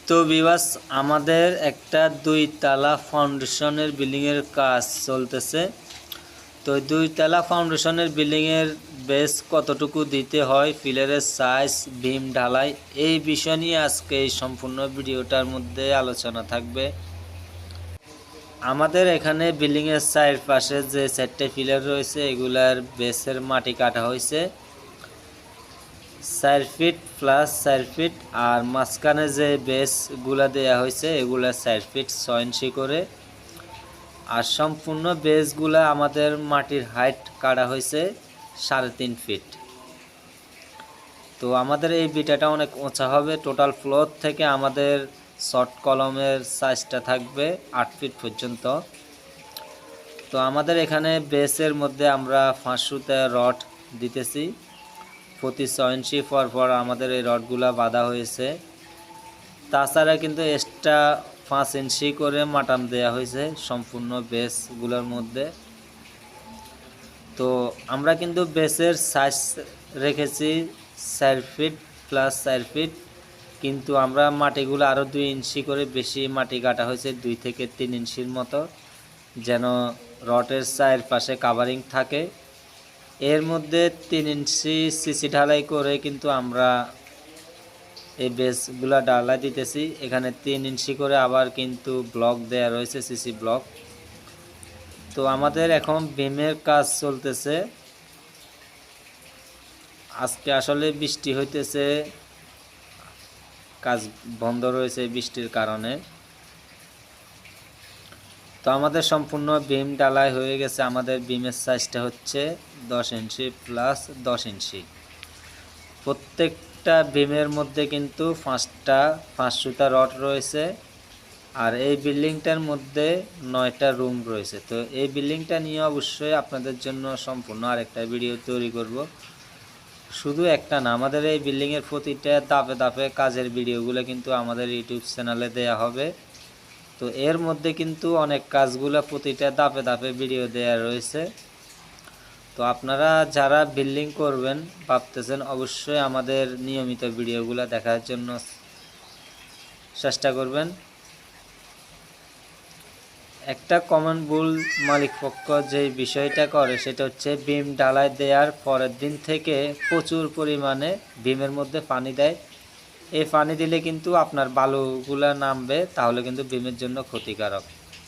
তো ভিউয়ার্স, আমাদের একটা 2 তলা ফাউন্ডেশনের বিল্ডিংয়ের কাজ চলতেছে। তো 2 তলা ফাউন্ডেশনের বিল্ডিংয়ের বেস কতটুকু দিতে হয়, পিলারের সাইজ, বিম ঢালাই, এই বিষয় নিয়ে আজকে এই সম্পূর্ণ ভিডিওটার মধ্যে আলোচনা থাকবে। আমাদের এখানে বিল্ডিংয়ের চারপাশে যে 4টে পিলার রয়েছে এগুলার বেসের মাটি কাটা হয়েছে 4 ফিট প্লাস 4 ফিট, আর মাঝখানে যে বেসগুলা দেয়া হয়েছে এগুলা 4 ফিট 6 ইঞ্চি করে, আর সম্পূর্ণ বেসগুলা আমাদের মাটির হাইট কাটা হয়েছে 3.5 ফিট। তো আমাদের এই বিটাটা অনেক উঁচা হবে। টোটাল ফ্লোর থেকে আমাদের শর্ট কলমের সাইজটা থাকবে 8 ফিট পর্যন্ত। তো আমাদের এখানে বেসের মধ্যে আমরা 5 সুতা রড দিতেছি, প্রতি 6 ইঞ্চি পর আমাদের এই রডগুলা বাঁধা হয়েছে। তাছাড়া কিন্তু এক্সট্রা 5 ইঞ্চি করে মাটাম দেয়া হয়েছে সম্পূর্ণ বেসগুলোর মধ্যে। তো আমরা কিন্তু বেসের সাইজ রেখেছি 4 ফিট প্লাস 4 ফিট, কিন্তু আমরা মাটিগুলো আরও 2 ইঞ্চি করে বেশি মাটি কাটা হয়েছে, 2 থেকে 3 ইঞ্চির মতো, যেন রডের চারপাশে কাভারিং থাকে। এর মধ্যে 3 ইঞ্চি সিসি ঢালাই করে কিন্তু আমরা এই বেসগুলা ঢালাই দিতেছি। এখানে 3 ইঞ্চি করে আবার কিন্তু ব্লক দেয়া রয়েছে, সিসি ব্লক। তো আমাদের এখন বিমের কাজ চলতেছে। আজকে আসলে বৃষ্টি হইতেছে, কাজ বন্ধ রয়েছে বৃষ্টির কারণে। তো আমাদের সম্পূর্ণ বিম ঢালাই হয়ে গেছে। আমাদের বিমের সাইজটা হচ্ছে 10 ইঞ্চি প্লাস 10 ইঞ্চি। প্রত্যেকটা বিমের মধ্যে কিন্তু 5 সুতা রড রয়েছে, আর এই বিল্ডিংটার মধ্যে 9টা রুম রয়েছে। তো এই বিল্ডিংটা নিয়ে অবশ্যই আপনাদের জন্য সম্পূর্ণ আরেকটা ভিডিও তৈরি করব। শুধু একটা না, আমাদের এই বিল্ডিংয়ের প্রতিটা ধাপে ধাপে কাজের ভিডিওগুলো কিন্তু আমাদের ইউটিউব চ্যানেলে দেয়া হবে। তো এর মধ্যে কিন্তু অনেক কাজগুলো প্রতিটা ধাপে ধাপে ভিডিও দেয়া রয়েছে। তো আপনারা যারা বিল্ডিং করবেন ভাবতেছেন অবশ্যই আমাদের নিয়মিত ভিডিওগুলো দেখার জন্য চেষ্টা করবেন। একটা কমন ভুল মালিকপক্ষ যে বিষয়টা করে সেটা হচ্ছে বিম ঢালাই দেওয়ার পরের দিন থেকে প্রচুর পরিমাণে বিমের মধ্যে পানি দেয়। এই পানি দিলে কিন্তু আপনার বালুগুলা নামবে, তাহলে কিন্তু বিমের জন্য ক্ষতিকারক।